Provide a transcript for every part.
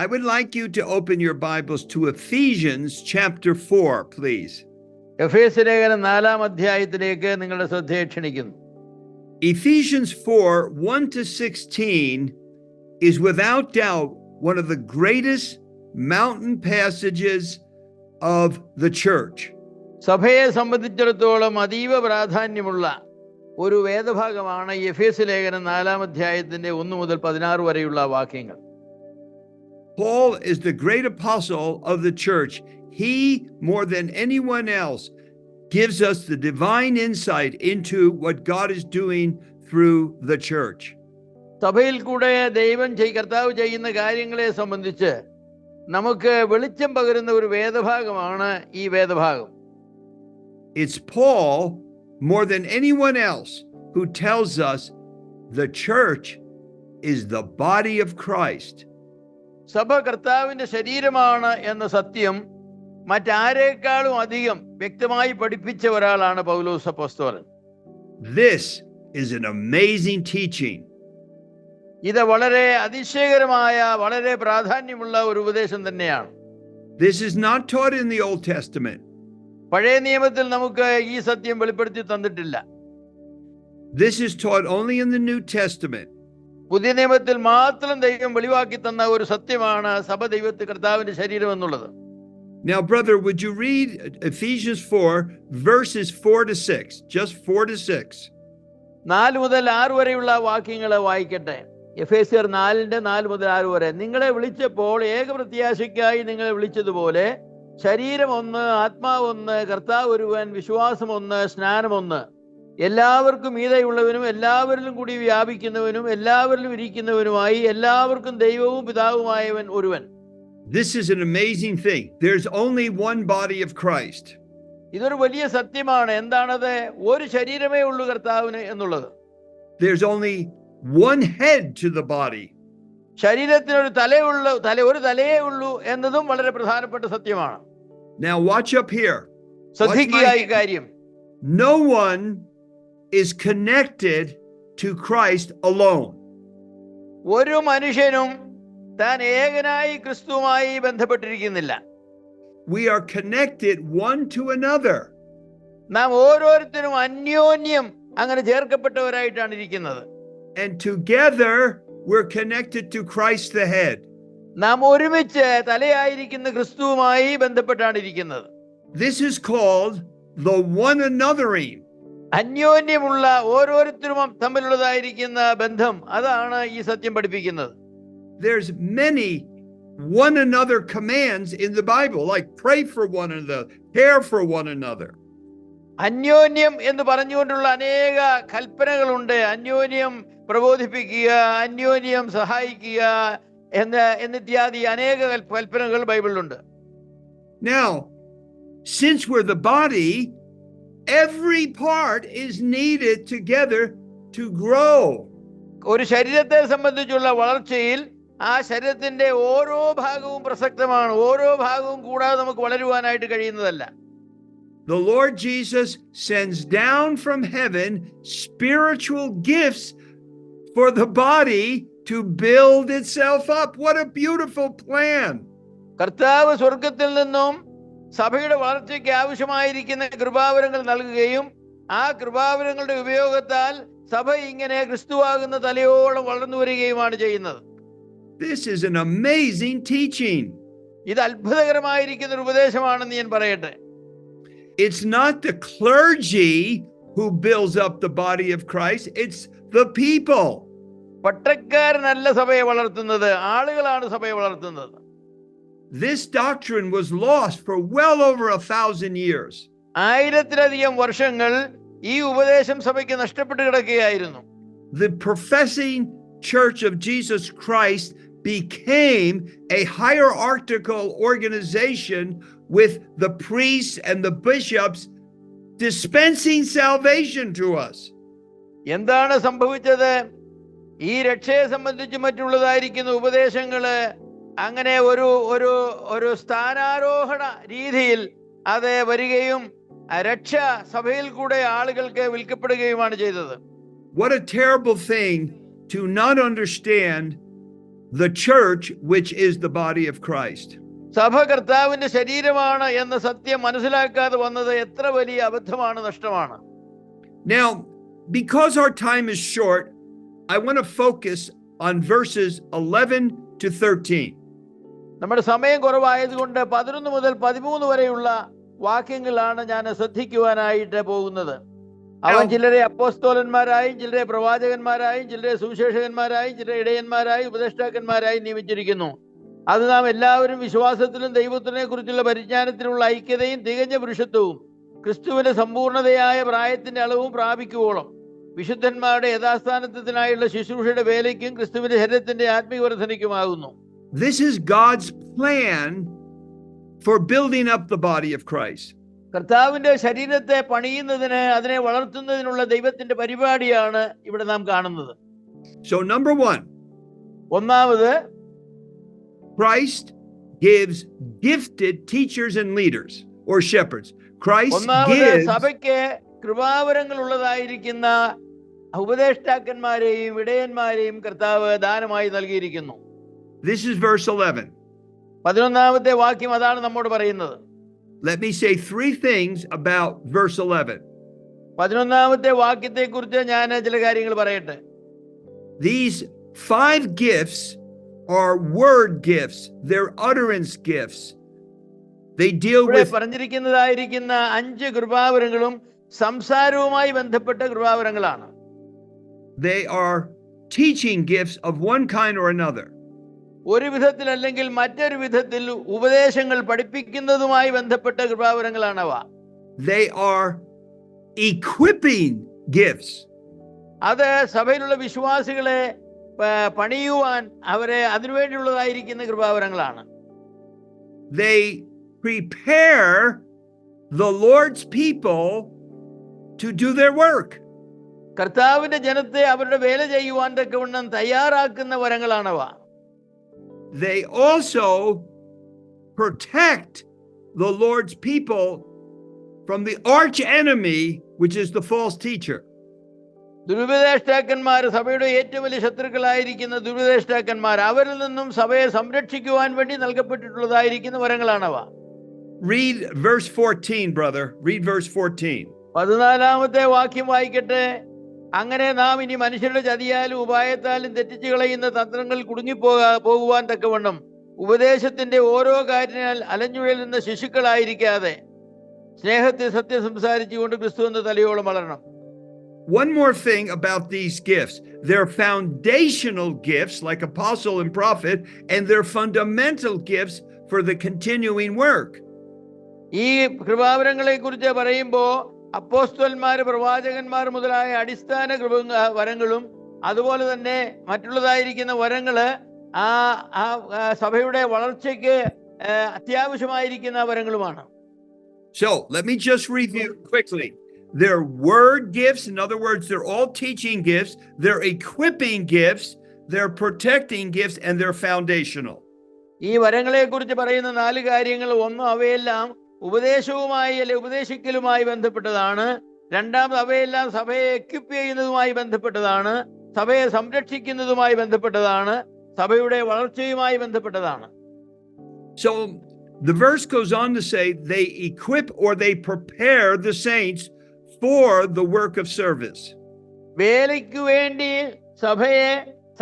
I would like you to open your Bibles to Ephesians chapter 4, please. എഫേസ്യലേഖനം 4-ാം അധ്യായത്തിലേക്ക് നിങ്ങളുടെ ശ്രദ്ധയെ ക്ഷണിക്കുന്നു. Ephesians 4, 1 to 16 is without doubt one of the greatest mountain passages of the church. സഭയെ സംബന്ധിച്ചിടത്തോളം അതീവ പ്രാധാന്യമുള്ള ഒരു വേദഭാഗമാണ് ഈ എഫേസ്യലേഖനം 4-ാം അധ്യായത്തിന്റെ 1 മുതൽ 16 വരെയുള്ള വാക്യങ്ങൾ. Paul is the great apostle of the church. He, more than anyone else, gives us the divine insight into what God is doing through the church. സഭയിൽ കൂടെ കർത്താവ് ചെയ്യുന്ന കാര്യങ്ങളെ സംബന്ധിച്ച് നമുക്ക് വെളിച്ചം പകരുന്ന ഒരു വേദഭാഗമാണ് ഈ വേദഭാഗം. It's Paul, more than anyone else, who tells us the church is the body of Christ. സഭ കർത്താവിന്റെ ശരീരമാണ് എന്ന സത്യം മറ്റാരേക്കാളും അധികം വ്യക്തമായി പഠിപ്പിച്ച ഒരാളാണ് പൗലോസ് അപ്പോസ്തലൻ. This is an amazing teaching. ഇത് വളരെ അതിശയകരമായ വളരെ പ്രാധാന്യമുള്ള ഒരു ഉപദേശം തന്നെയാണ്. This is not taught in the Old Testament. പഴയ നിയമത്തിൽ നമുക്ക് ഈ സത്യം വെളിപ്പെടുത്തി തന്നിട്ടില്ല. This is taught only in the New Testament. പുതിയ നിയമത്തിൽ മാത്രം ദൈവം വെളിവാക്കി തന്ന ഒരു സത്യമാണ് സഭ കർത്താവിന്റെ ശരീരം എന്നുള്ളത്. Now, brother, would you read Ephesians 4, verses 4 to 6? Just 4 to 6. 4 മുതൽ 6 വരെയുള്ള വാക്യങ്ങളെ വായിക്കട്ടെ. എഫേസ്യർ 4 മുതൽ 6 വരെ. നിങ്ങളെ വിളിച്ചപ്പോൾ ഏകപ്രത്യാശയ്ക്കായി നിങ്ങളെ വിളിച്ചതുപോലെ ശരീരം ഒന്ന്, ആത്മാവ് ഒന്ന്, കർത്താവ് ഒരുവൻ, വിശ്വാസം ഒന്ന്, സ്നാനം ഒന്ന്, എല്ലാവർക്കും മീതെയുള്ളവനും എല്ലാവരിലും കൂടി വ്യാപിക്കുന്നവനും എല്ലാവരിലും ഇരിക്കുന്നവനുമായി എല്ലാവർക്കും ദൈവവും പിതാവുമായവൻ ഒരുവൻ. This is an amazing thing. There's only one body of Christ. ഇതൊരു വലിയ സത്യമാണ്. എന്താണത്? ഒരു ശരീരമേ ഉള്ളൂ കർത്താവിന് എന്നുള്ളത്. There's only one head to the body. ശരീരത്തിന് ഒരു തലയേ ഉള്ളൂ എന്നതും വളരെ പ്രധാനപ്പെട്ട സത്യമാണ്. Now watch up here. ശ്രദ്ധിക്കുക ഈ കാര്യം. No one is connected to Christ alone. ഒരു മനുഷ്യനും താൻ ഏകനായി ക്രിസ്തുവുമായി ബന്ധപ്പെട്ടിരിക്കുന്നില്ല. We are connected one to another. നാം ഓരോരുത്തരും അന്യോന്യം അങ്ങനെ ചേർക്കപ്പെട്ടവരായിട്ടാണ് ഇരിക്കുന്നത്. And together we're connected to Christ the head. നാം ഒരുമിച്ച് തലയായിരിക്കുന്ന ക്രിസ്തുവുമായി ബന്ധപ്പെട്ടാണ് ഇരിക്കുന്നത്. This is called the one anothering. അന്യോന്യമുള്ള ഓരോരുത്തരും തമ്മിലുള്ളതായിരിക്കുന്ന ബന്ധം, അതാണ് ഈ സത്യം പഠിപ്പിക്കുന്നത്. There's many one another commands in the Bible, like pray for one another, care for one another. അന്യോന്യം എന്ന് പറഞ്ഞുകൊണ്ടുള്ള അനേക കൽപ്പനകളുണ്ട്. അന്യോന്യം പ്രബോധിപ്പിക്കുക, അന്യോന്യം സഹായിക്കുക എന്നിത്യാദി അനേക കൽപ്പനകൾ ബൈബിളിലുണ്ട്. Now, since we're the body, every part is needed together to grow. ഒരു ശരീരത്തെ സംബന്ധിച്ചുള്ള വളർച്ചയിൽ ആ ശരീരത്തിന്റെ ഓരോ ഭാഗവും പ്രസക്തമാണ്. ഓരോ ഭാഗവും കൂടാതെ നമുക്ക് വളരുവാനായിട്ട് കഴിയുന്നതല്ല. The Lord Jesus sends down from heaven spiritual gifts for the body to build itself up. What a beautiful plan. കർത്താവ് സ്വർഗ്ഗത്തിൽ നിന്നും സഭയുടെ വളർച്ചയ്ക്ക് ആവശ്യമായിരിക്കുന്ന കൃപാവരങ്ങൾ നൽകുകയും ആ കൃപാവരങ്ങളുടെ ഉപയോഗത്താൽ സഭ ഇങ്ങനെ ക്രിസ്തുവാകുന്ന തലയോളം വളർന്നു വരികയുമാണ് ചെയ്യുന്നത്. This is an amazing teaching. ഇത് അത്ഭുതകരമായിരിക്കുന്ന ഒരു ഉപദേശമാണെന്ന് ഞാൻ പറയട്ടെ. It's not the clergy who builds up the body of Christ, it's the people. പട്ടക്കാരനല്ല സഭയെ വളർത്തുന്നത്, ആളുകളാണ് സഭയെ വളർത്തുന്നത്. This doctrine was lost for well over 1,000 years. 1000-ലധികം വർഷങ്ങൾ ഈ ഉപദേശം സഭയ്ക്ക് നഷ്ടപ്പെട്ടു കിടക്കുകയായിരുന്നു. The professing Church of Jesus Christ became a hierarchical organization with the priests and the bishops dispensing salvation to us. എന്താണ് സംഭവിച്ചത്? ഈ രക്ഷയെ സംബന്ധിച്ച് മറ്റുള്ളതായിരിക്കുന്ന ഉപദേശങ്ങള് അങ്ങനെ ഒരു സ്ഥാനാരോഹണ രീതിയിൽ അത് വരികയും രക്ഷ സഭയിൽ കൂടെ ആളുകൾക്ക് വിൽക്കപ്പെടുകയുമാണ് ചെയ്തത്. What a terrible thing to not understand the church, which is the body of Christ. സഭ കർത്താവിന്റെ ശരീരമാണ് എന്ന സത്യം മനസ്സിലാക്കാതെ വന്നത് എത്ര വലിയ അബദ്ധമാണ്, നഷ്ടമാണ്. Now, because our time is short, I want to focus on verses 11 to 13. നമ്മുടെ സമയം കുറവായതുകൊണ്ട് 11 മുതൽ 13 വരെയുള്ള വാക്യങ്ങളാണ് ഞാൻ ശ്രദ്ധിക്കുവാനായിട്ട് പോകുന്നത്. അവൻ ചിലരെ അപ്പോസ്തോലന്മാരായും ചിലരെ പ്രവാചകന്മാരായും ചിലരെ സുവിശേഷകന്മാരായും ചിലരെ ഇടയന്മാരായും ഉപദേഷ്ടാക്കന്മാരായും നിയമിച്ചിരിക്കുന്നു. അത് നാം എല്ലാവരും വിശ്വാസത്തിലും ദൈവത്തിനെ കുറിച്ചുള്ള പരിജ്ഞാനത്തിലുള്ള ഐക്യതയും തികഞ്ഞ പുരുഷത്വവും ക്രിസ്തുവിന്റെ സമ്പൂർണതയായ പ്രായത്തിന്റെ അളവും പ്രാപിക്കുവോളം വിശുദ്ധന്മാരുടെ യഥാസ്ഥാനത്തിനായുള്ള ശുശ്രൂഷയുടെ വേലയ്ക്കും ക്രിസ്തുവിന്റെ ശരീരത്തിന്റെ ആത്മീയ വർധനയ്ക്കുമാകുന്നു. This is God's plan for building up the body of Christ. കർത്താവിന്റെ ശരീരത്തെ പണിയുന്നതിന്, അതിനെ വളർത്തുന്നതിനുള്ള ദൈവത്തിന്റെ പരിപാടിയാണ് ഇവിടെ നാം കാണുന്നത്. So number 1, ഒന്നാമത്, Christ gives gifted teachers and leaders or shepherds. Christ gives സഭയ്ക്ക് കൃപാവരങ്ങൾ ഉള്ളതായിരിക്കുന്ന ഉപദേഷ്ടാക്കന്മാരെയും ഇടയന്മാരെയും കർത്താവ് ദാനമായി നൽകിയിരിക്കുന്നു. This is verse 11. 11ാമത്തെ വാക്യം അതാണ് നമ്മോട് പറയുന്നത്. Let me say 3 things about verse 11. 11ാമത്തെ വാക്യത്തെ കുറിച്ച് ഞാൻ ചില കാര്യങ്ങൾ പറയട്ടെ. These 5 gifts are word gifts. They're utterance gifts. They deal with പറഞ്ഞിരിക്കുന്നതായിരിക്കുന്ന 5 കൃപാവരങ്ങളും സംസാരവുമായി ബന്ധപ്പെട്ട കൃപാവരങ്ങളാണ്. They are teaching gifts of one kind or another. ഒരു വിധത്തിൽ അല്ലെങ്കിൽ മറ്റൊരു വിധത്തിൽ ഉപദേശങ്ങൾ പഠിപ്പിക്കുന്നതുമായി ബന്ധപ്പെട്ട കൃപാവരങ്ങളാണവ. They are equipping gifts. അത് സഭയിലുള്ള വിശ്വാസികളെ പണിയുവാൻ അവരെ അതിനുവേണ്ടിയുള്ളതായിരിക്കുന്ന കൃപാവരങ്ങളാണ്. They prepare the Lord's people to do their work. കർത്താവിന്റെ ജനത്തെ അവരുടെ വേല ചെയ്യുവാൻ തക്കവണ്ണം തയ്യാറാക്കുന്ന വരങ്ങളാണവ. They also protect the Lord's people from the arch enemy, which is the false teacher. ദുരുപദേഷ്ടാക്കന്മാർ, സഭയുടെ ഏറ്റവും വലിയ ശത്രുക്കളായിരിക്കുന്ന ദുരുപദേഷ്ടാക്കന്മാർ, അവരിൽ നിന്നും സഭയെ സംരക്ഷിക്കുവാൻ വേണ്ടി നൽകപ്പെട്ടിട്ടുള്ളതായിരിക്കുന്ന വരങ്ങളാണവ. Read verse 14, brother. Read verse 14. 14ാമത്തെ വാക്യം വായിക്കട്ടെ. അങ്ങനെ നാം ഇനി മനുഷ്യരുടെ ചതിയാലും ഉപായത്താലും തെറ്റിച്ചു കളയുന്ന തന്ത്രങ്ങൾ പോകുവാൻ തക്കവണ്ണം ഉപദേശത്തിന്റെ ഓരോ കാര്യനാൽ അലഞ്ഞുഴലുന്ന ശിശുക്കളായിരിക്കാതെ സ്നേഹത്തെ സത്യം സംസാരിച്ചുകൊണ്ട് ക്രിസ്തു എന്ന തലയോളം വളരണം. One more thing about these gifts. They're foundational gifts like apostle and prophet, and they're fundamental gifts for the continuing work. ഈ കൃപാവരങ്ങളെ കുറിച്ച് പറയുമ്പോൾ അപ്പോസ്തലന്മാർ, പ്രവാചകന്മാർ മുതലായ അടിസ്ഥാന വരങ്ങളും അതുപോലെ തന്നെ മറ്റുള്ളതായിരിക്കുന്ന വരങ്ങള് സഭയുടെ വളർച്ചയ്ക്ക് അത്യാവശ്യമായിരിക്കുന്ന വരങ്ങളുമാണ്. So let me just review quickly. They're word gifts. In other words, they're all teaching gifts. They're equipping gifts. They're protecting gifts, and they're foundational. ഈ വരങ്ങളെ കുറിച്ച് പറയുന്ന 4 കാര്യങ്ങൾ, ഒന്ന് അവയെല്ലാം ഉപദേശവുമായി അല്ലെ ഉപദേശിക്കലുമായി ബന്ധപ്പെട്ടതാണ്. രണ്ടാമത് അവയെല്ലാം സഭയെ എക്വിപ്പ് ചെയ്യുന്നതുമായി ബന്ധപ്പെട്ടതാണ്. സഭയെ സംരക്ഷിക്കുന്നതുമായി ബന്ധപ്പെട്ടതാണ്. സഭയുടെ വളർച്ചയുമായി ബന്ധപ്പെട്ടതാണ്. So the verse goes on to say they equip or they prepare the saints for the work of service. വേലയ്ക്ക് വേണ്ടി സഭയെ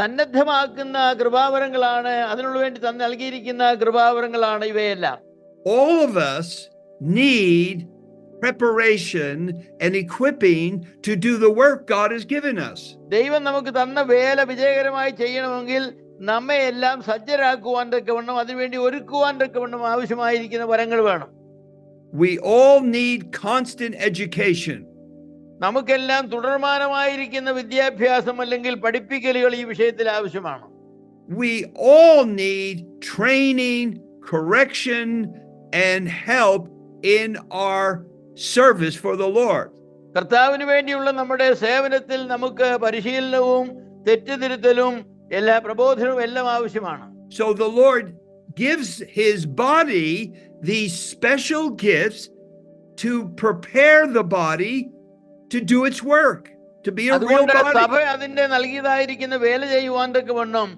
സന്നദ്ധമാക്കുന്ന കൃപാവരങ്ങളാണ്, അതിനുള്ള വേണ്ടി നൽകിയിരിക്കുന്ന കൃപാവരങ്ങളാണ് ഇവയെല്ലാം. All of us need preparation and equipping to do the work God has given us. ദൈവം നമുക്ക് തന്ന വേല വിജയകരമായി ചെയ്യണമെങ്കിൽ നമ്മെ എല്ലാം സജ്ജരാക്കുവാൻ തക്കവണ്ണം, അതിനുവേണ്ടി ഒരുക്കുവാൻ തക്കവണ്ണം ആവശ്യമായിരിക്കുന്ന വരങ്ങൾ വേണം. We all need constant education. നമുക്കെല്ലാം തുടർമാനമായിരിക്കുന്ന വിദ്യാഭ്യാസം അല്ലെങ്കിൽ പഠിപ്പിക്കലുകൾ ഈ വിഷയത്തിൽ ആവശ്യമാണ്. We all need training, correction, and help in our service for the Lord. കർത്താവിന് വേണ്ടിയുള്ള നമ്മുടെ സേവനത്തിൽ നമുക്ക് പരിശീലനവും തെറ്റുതിരുത്തലും എല്ലാ പ്രബോധനവും എല്ലാം ആവശ്യമാണ്. So the Lord gives his body these special gifts to prepare the body to do its work, to be a real body. സഭ അതിന്റെ നൽകിയതായിരിക്കുന്ന വേല ചെയ്യുവാൻ തക്കവണ്ണം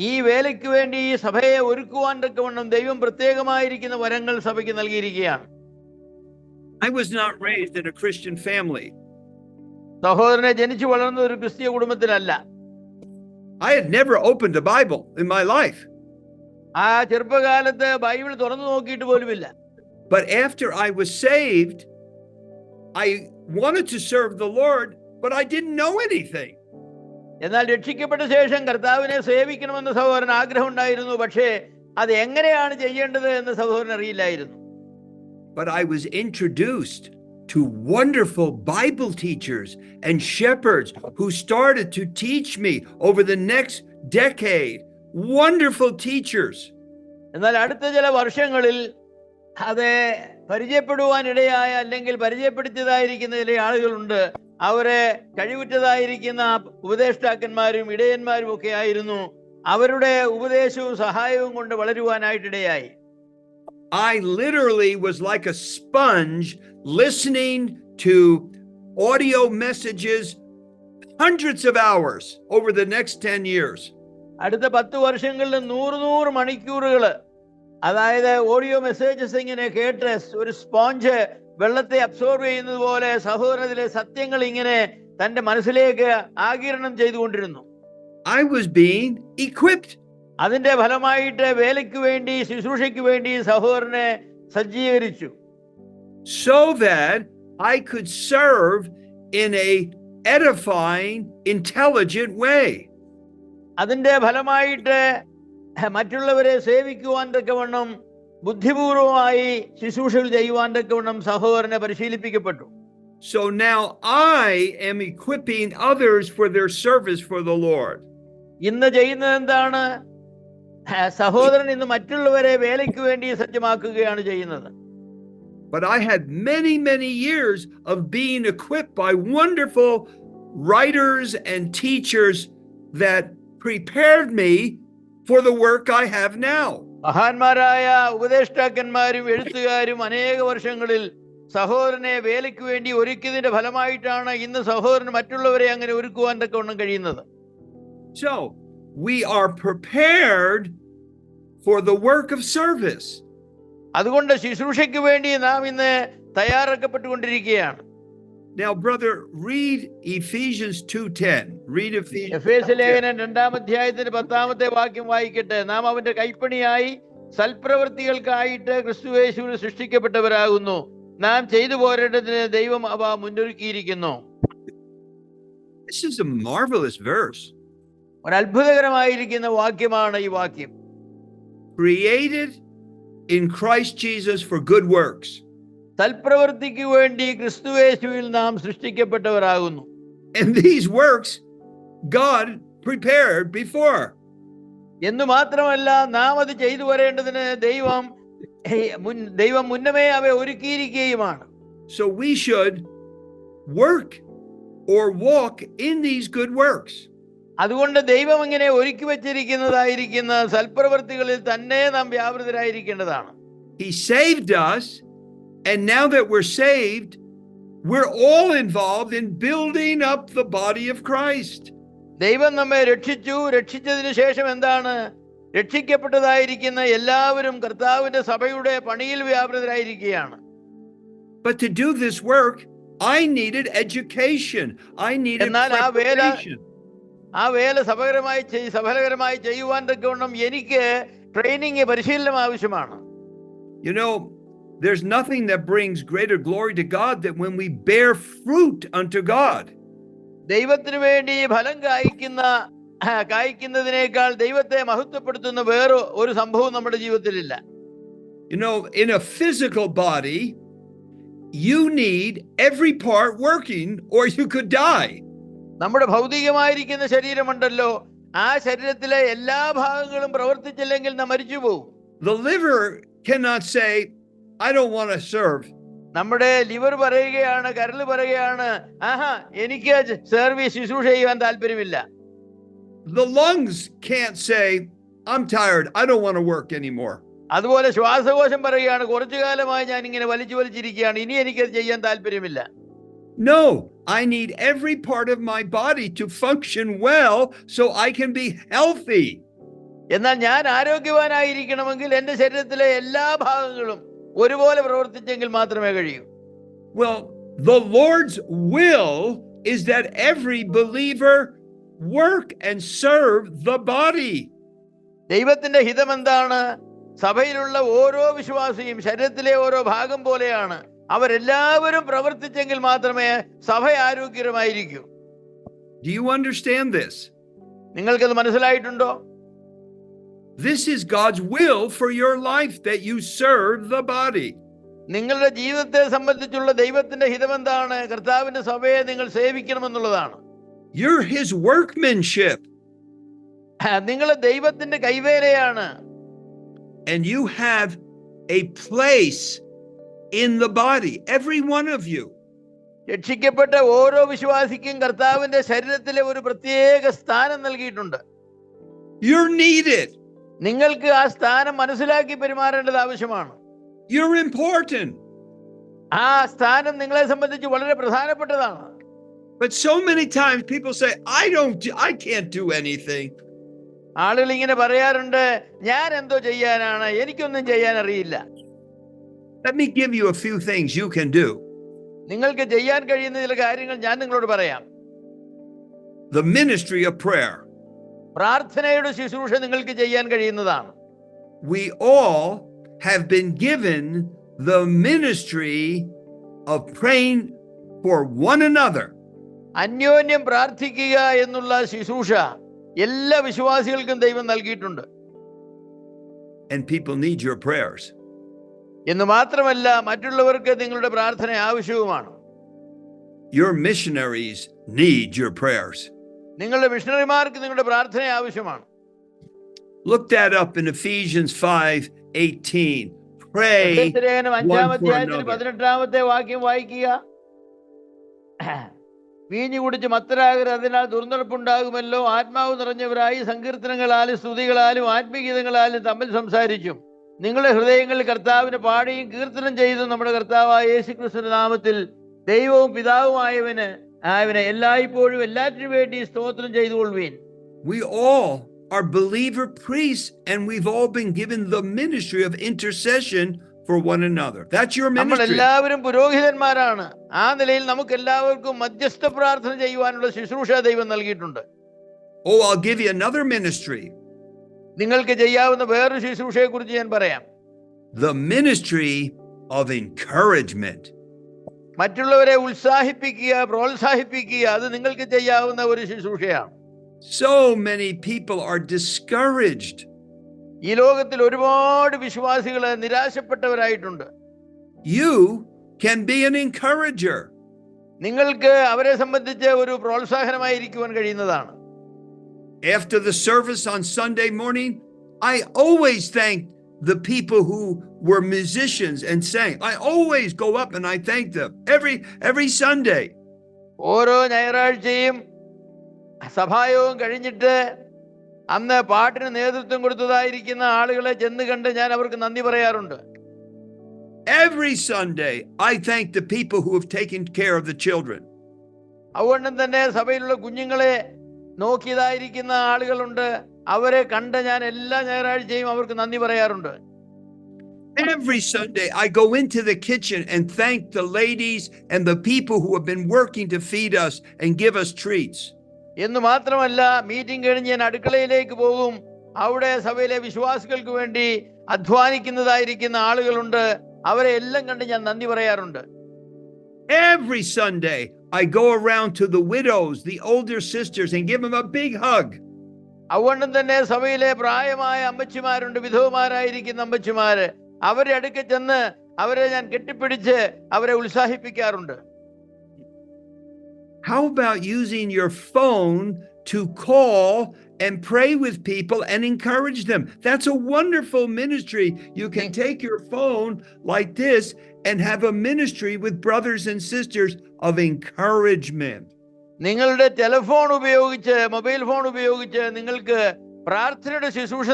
ഈ വേലയ്ക്ക് വേണ്ടി ഈ സഭയെ ഒരുക്കുവാൻ തക്കവണ്ണം ദൈവം പ്രത്യേകമായിരിക്കുന്ന വരങ്ങൾ സഭയ്ക്ക് നൽകിയിരിക്കുകയാണ്. I was not raised in a Christian family. സഹോദരനെ ജനിച്ചു വളർന്ന ഒരു ക്രിസ്തീയ കുടുംബത്തിലല്ല. I had never opened a Bible in my life. ആ ചെറുപ്പകാലത്ത് ബൈബിൾ തുറന്നു നോക്കിയിട്ട് പോലുമില്ല. But after I was saved, I wanted to serve the Lord, but I didn't know anything. എന്നാൽ രക്ഷിക്കപ്പെട്ട ശേഷം കർത്താവിനെ സേവിക്കണമെന്ന് സഹോദരൻ ആഗ്രഹം ഉണ്ടായിരുന്നു. പക്ഷേ അത് എങ്ങനെയാണ് ചെയ്യേണ്ടത് എന്ന് സഹോദരൻ അറിയില്ലായിരുന്നു. But I was introduced to wonderful Bible teachers and shepherds who started to teach me over the next decade. Wonderful teachers. എന്നാൽ അടുത്ത ചില വർഷങ്ങളിൽ അത് പരിചയപ്പെടുവാനിടയായ അല്ലെങ്കിൽ പരിചയപ്പെടുത്തിയതായിരിക്കുന്ന ചില ആളുകളുണ്ട്. അവരെ കഴിവുറ്റതായിരിക്കുന്ന ഉപദേഷ്ടാക്കന്മാരും ഇടയന്മാരും ഒക്കെ ആയിരുന്നു. അവരുടെ ഉപദേശവും സഹായവും കൊണ്ട് വളരുവാനായിട്ടിടയായി. I literally was like a sponge listening to audio messages hundreds of hours over the next 10 years. അടുത്ത 10 വർഷങ്ങളിൽ 100 മണിക്കൂറുകൾ, അതായത് ഓഡിയോ മെസ്സേജസ് ഇങ്ങനെ കേട്ട് ഒരു സ്പോഞ്ച് വെള്ളത്തെ അബ്സോർവ് ചെയ്യുന്നത് പോലെ സഹോദരത്തിലെ സത്യങ്ങൾ ഇങ്ങനെ തന്റെ മനസ്സിലേക്ക് ആഗിരണം ചെയ്തുകൊണ്ടിരുന്നു. I was being equipped. അതിന്റെ ഫലമായിട്ട് വേലയ്ക്ക് വേണ്ടി ശുശ്രൂഷയ്ക്ക് വേണ്ടി സഹോദരനെ സജ്ജീകരിച്ചു. So that I could serve in a edifying, intelligent way. അതിന്റെ ഫലമായിട്ട് മറ്റുള്ളവരെ സേവിക്കുവാൻ തക്കവണ്ണം ബുദ്ധിപൂർവമായി ശുശ്രൂഷകൾ ചെയ്യുവാൻ തക്കവണ്ണം സഹോദരനെ പരിശീലിപ്പിക്കപ്പെട്ടു. So now I am equipping others for their service for the Lord. ഇന്ന് ചെയ്യുന്നത് എന്താണ്? സഹോദരൻ ഇന്ന് മറ്റുള്ളവരെ വേലയ്ക്ക് വേണ്ടി സജ്ജമാക്കുകയാണ് ചെയ്യുന്നത്. But I had many years of being equipped by wonderful writers and teachers that prepared me for the work I have now. മഹാന്മാരായ ഉപദേഷ്ടാക്കന്മാരും എഴുത്തുകാരും അനേക വർഷങ്ങളിൽ സഹോദരനെ വേലയ്ക്ക് വേണ്ടി ഒരുക്കിയതിന്റെ ഫലമായിട്ടാണ് ഇന്ന് സഹോദരൻ മറ്റുള്ളവരെ അങ്ങനെ ഒരുക്കുവാൻ തക്കവണ്ണം കഴിയുന്നത്. So we are prepared for the work of service. അതുകൊണ്ട് ശുശ്രൂഷയ്ക്ക് വേണ്ടി നാം ഇന്ന് തയ്യാറാക്കപ്പെട്ടുകൊണ്ടിരിക്കുകയാണ്. Now brother, read Ephesians 2:10. Read Ephesians. എഫേസ്യ ലേഖനം 2-ാം അധ്യായത്തിന്റെ 10-ാമത്തെ വാക്യം വായിക്കട്ടെ. നാം അവന്റെ കൈപ്പണിയായി സൽപ്രവൃത്തികൾക്കായിട്ട് ക്രിസ്തുയേശുവിൽ സൃഷ്ടിക്കപ്പെട്ടവരാകുന്നു. നാം ചെയ്തു പോരേണ്ടതിന് ദൈവം അവ മുന്നൊരുക്കിയിരിക്കുന്നു. This is a marvelous verse. ഒരു അത്ഭുതകരമായിരിക്കുന്ന വാക്യമാണ് ഈ വാക്യം. Created in Christ Jesus for good works. സൽപ്രവൃത്തിക്ക് വേണ്ടി ക്രിസ്തുയേശുവിൽ നാം സൃഷ്ടിക്കപ്പെട്ടവരാകുന്നു. And these works God prepared before. എന്ന് മാത്രമല്ല, നാം അത് ചെയ്തു വരേണ്ടതിന് ദൈവം മുന്നമേ അവ ഒരുക്കിയിരിക്കുകയുമാണ്. So we should work or walk in these good works. അതുകൊണ്ട് ദൈവം ഇങ്ങനെ ഒരുക്കി വെച്ചിരിക്കുന്നതായിരിക്കുന്ന സൽപ്രവൃത്തികളിൽ തന്നെ നാം വ്യാപൃതരായിരിക്കേണ്ടതാണ്. He saved us, and now that we're saved, we're all involved in building up the body of Christ. ദൈവം നമ്മെ രക്ഷിച്ചതിന് ശേഷം എന്താണ്? രക്ഷിക്കപ്പെട്ടതായിരിക്കുന്ന എല്ലാവരും കർത്താവിന്റെ സഭയുടെ പണിയിൽ വ്യാപൃതരായിരിക്കുകയാണ്. But to do this work, I needed education. I needed preparation. ആ വേല സഫലകരമായി ചെയ്യുവാൻ തക്കവണ്ണം എനിക്ക് ട്രെയിനിങ്, പരിശീലനം ആവശ്യമാണ്. You know, there's nothing that brings greater glory to God than when we bear fruit unto God. ദൈവത്തിന് വേണ്ടി ഫലം കായ്ക്കുന്നതിനേക്കാൾ ദൈവത്തെ മഹത്വപ്പെടുത്തുന്ന വേറെ ഒരു സംഭവം നമ്മുടെ ജീവിതത്തിലില്ല. You know, in a physical body, you need every part working or you could die. നമ്മുടെ ഭൗതികമായിരിക്കുന്ന ശരീരമുണ്ടല്ലോ, ആ ശരീരത്തിലെ എല്ലാ ഭാഗങ്ങളും പ്രവർത്തിച്ചില്ലെങ്കിൽ നാം മരിച്ചു പോകും. The liver cannot say, I don't want to serve. നമ്മുടെ ലിവർ പറയുകയാണ്, കരൾ പറയുകയാണ്, എനിക്ക് ശുശ്രൂഷ ചെയ്യാൻ താല്പര്യമില്ല. The lungs can't say, I'm tired, I don't want to work anymore. അതുപോലെ ശ്വാസകോശം പറയുകയാണ്, കുറച്ചു കാലമായി ഞാൻ ഇങ്ങനെ വലിച്ചിരിക്കുകയാണ്, ഇനി എനിക്കത് ചെയ്യാൻ താല്പര്യമില്ല. No, I need every part of my body to function well so I can be healthy. എന്നാൽ ഞാൻ ആരോഗ്യവാനായിരിക്കണമെങ്കിൽ എൻ്റെ ശരീരത്തിലെ എല്ലാ ഭാഗങ്ങളും ഒരുപോലെ പ്രവർത്തിച്ചെങ്കിൽ മാത്രമേ കഴിയൂ. Well, the Lord's will is that every believer work and serve the body. ദൈവത്തിന്റെ ഹിതം എന്താണ്? സഭയിലുള്ള ഓരോ വിശ്വാസിയും ശരീരത്തിലെ ഓരോ ഭാഗം പോലെയാണ്. അവരെല്ലാവരും പ്രവർത്തിച്ചെങ്കിൽ മാത്രമേ സഭ ആരോഗ്യകരമായിരിക്കൂ. Do you understand this? നിങ്ങൾക്കത് മനസ്സിലായിട്ടുണ്ടോ? This is God's will for your life, that you serve the body. നിങ്ങളുടെ ജീവിതത്തെ സംബന്ധിച്ചുള്ള ദൈവത്തിന്റെ ഹിതം എന്താണ്? കർത്താവിന്റെ സഭയെ നിങ്ങൾ സേവിക്കണമെന്നുള്ളതാണ്. You're his workmanship. നിങ്ങൾ ദൈവത്തിന്റെ കൈവേലയാണ്. And you have a place in the body, every one of you. രക്ഷിക്കപ്പെട്ട ഓരോ വിശ്വാസിക്കും കർത്താവിന്റെ ശരീരത്തിലെ ഒരു പ്രത്യേക സ്ഥാനം നൽകിയിട്ടുണ്ട്. You're needed. നിങ്ങൾക്ക് ആ സ്ഥാനം മനസ്സിലാക്കി പെരുമാറേണ്ടത് ആവശ്യമാണ്. You're important. ആ സ്ഥാനം നിങ്ങളെ സംബന്ധിച്ച് വളരെ പ്രധാനപ്പെട്ടതാണ്. But so many times people say, I can't do anything. ആളുകൾ ഇങ്ങനെ പറയാറുണ്ട്, ഞാൻ എന്തോ ചെയ്യാനാണ്, എനിക്കൊന്നും ചെയ്യാൻ അറിയില്ല. Let me give you a few things you can do. നിങ്ങൾക്ക് ചെയ്യാൻ കഴിയുന്ന ചില കാര്യങ്ങൾ ഞാൻ നിങ്ങളോട് പറയാം. The ministry of prayer. പ്രാർത്ഥനയുടെ ശുശ്രൂഷ നിങ്ങൾക്ക് ചെയ്യാൻ കഴിയുന്നതാണ്. We all have been given the ministry of praying for one another. അന്യോന്യം പ്രാർത്ഥിക്കുക എന്നുള്ള ശുശ്രൂഷ എല്ലാ വിശ്വാസികൾക്കും ദൈവം നൽകിയിട്ടുണ്ട്. And people need your prayers. എന്ന് മാത്രമല്ല, മറ്റുള്ളവർക്ക് നിങ്ങളുടെ പ്രാർത്ഥന ആവശ്യവുമാണ്. Your missionaries need your prayers. നിങ്ങളുടെ മിഷണറിമാർക്ക് നിങ്ങളുടെ പ്രാർത്ഥന ആവശ്യമാണ്. Look that up in Ephesians 5:18. Pray one for another. 18-ാമത്തെ വാക്യം വായിക്കുക. വീഞ്ഞു കുടിച്ച് മത്തരാകരുത്, അതിനാൽ ദുർനടപ്പുണ്ടാകുമല്ലോ. ആത്മാവ് നിറഞ്ഞവരായി സങ്കീർത്തനങ്ങളാലും സ്തുതികളാലും ആത്മഗീതങ്ങളാലും തമ്മിൽ സംസാരിച്ചും നിങ്ങളുടെ ഹൃദയങ്ങളിൽ കർത്താവിന് പാടിയും കീർത്തനം ചെയ്തും നമ്മുടെ കർത്താവായ യേശുക്രിസ്തുവിന്റെ നാമത്തിൽ ദൈവവും പിതാവുമായവന് എല്ലായ്പ്പോഴും എല്ലാറ്റിനു വേണ്ടി സ്തോത്രം ചെയ്തുകൊള്ളുവീൻ. We all are believer priests, and we've all been given the ministry of intercession for one another. That's your നമ്മൾ ministry. എല്ലാവരും പുരോഹിതന്മാരാണ്. ആ നിലയിൽ നമുക്ക് എല്ലാവർക്കും മധ്യസ്ഥ പ്രാർത്ഥന ചെയ്യുവാനുള്ള ശുശ്രൂഷ ദൈവം നൽകിയിട്ടുണ്ട്. Oh, I'll give you another ministry. നിങ്ങൾക്ക് ചെയ്യാവുന്ന വേറൊരു ശുശ്രൂഷയെ കുറിച്ച് ഞാൻ പറയാം. The ministry of encouragement. മറ്റുള്ളവരെ ഉത്സാഹിപ്പിക്കുക, പ്രോത്സാഹിപ്പിക്കുക, അത് നിങ്ങൾക്ക് ചെയ്യാവുന്ന ഒരു ശുശ്രൂഷയാണ്. So many people are discouraged. ഈ ലോകത്തിൽ ഒരുപാട് വിശ്വാസികൾ നിരാശപ്പെട്ടവരായിട്ടുണ്ട്. You can be an encourager. നിങ്ങൾക്ക് അവരെ സംബന്ധിച്ച് ഒരു പ്രോത്സാഹനമായിരിക്കുവാൻ കഴിയുന്നതാണ്. After the service on Sunday morning, I always thank the people who were musicians and sang. I always go up and I thank them every Sunday. ഓരോ ഞായറാഴ്ചയും സഭായോഗം കഴിഞ്ഞിട്ട് അന്ന് പാട്ടിന് നേതൃത്വം കൊടുത്തതായിരിക്കുന്ന ആളുകളെ ചെന്ന് കണ്ട് ഞാൻ അവർക്ക് നന്ദി പറയാറുണ്ട്. Every Sunday, I thank the people who have taken care of the children. അതുകൊണ്ട് തന്നെ സഭയിലുള്ള കുഞ്ഞുങ്ങളെ നോക്കിയതായിരിക്കുന്ന ആളുകളുണ്ട്. അവരെ കണ്ട് ഞാൻ എല്ലാ ഞായറാഴ്ചയും അവർക്ക് നന്ദി പറയാറുണ്ട്. Every Sunday, I go into the kitchen and thank the ladies and the people who have been working to feed us and give us treats. എന്ന് മാത്രമല്ല, മീറ്റിംഗ് കഴിഞ്ഞ് ഞാൻ അടുക്കളയിലേക്ക് പോകും. അവിടെ സഭയിലെ വിശ്വാസികൾക്ക് വേണ്ടി അധ്വാനിക്കുന്നതായിരിക്കുന്ന ആളുകളുണ്ട്. അവരെ എല്ലാം കണ്ട് ഞാൻ നന്ദി പറയാറുണ്ട്. Every Sunday, I go around to the widows, the older sisters, and give them a big hug. അതുകൊണ്ടും തന്നെ സഭയിലെ പ്രായമായ അമ്മച്ചിമാരുണ്ട്, വിധവമാരായിരിക്കുന്ന അമ്മച്ചിമാര്. അവരെ അടുക്ക ചെന്ന് അവരെ ഞാൻ കെട്ടിപ്പിടിച്ച് അവരെ ഉത്സാഹിപ്പിക്കാറുണ്ട്. How about using your phone to call and pray with people and encourage them? That's a wonderful ministry. You can take your phone like this and have a ministry with brothers and sisters of encouragement. നിങ്ങളുടെ telephone ഉപയോഗിച്ച്, mobile phone ഉപയോഗിച്ച് നിങ്ങൾക്ക് പ്രാർത്ഥനയുടെ ശുശ്രൂഷ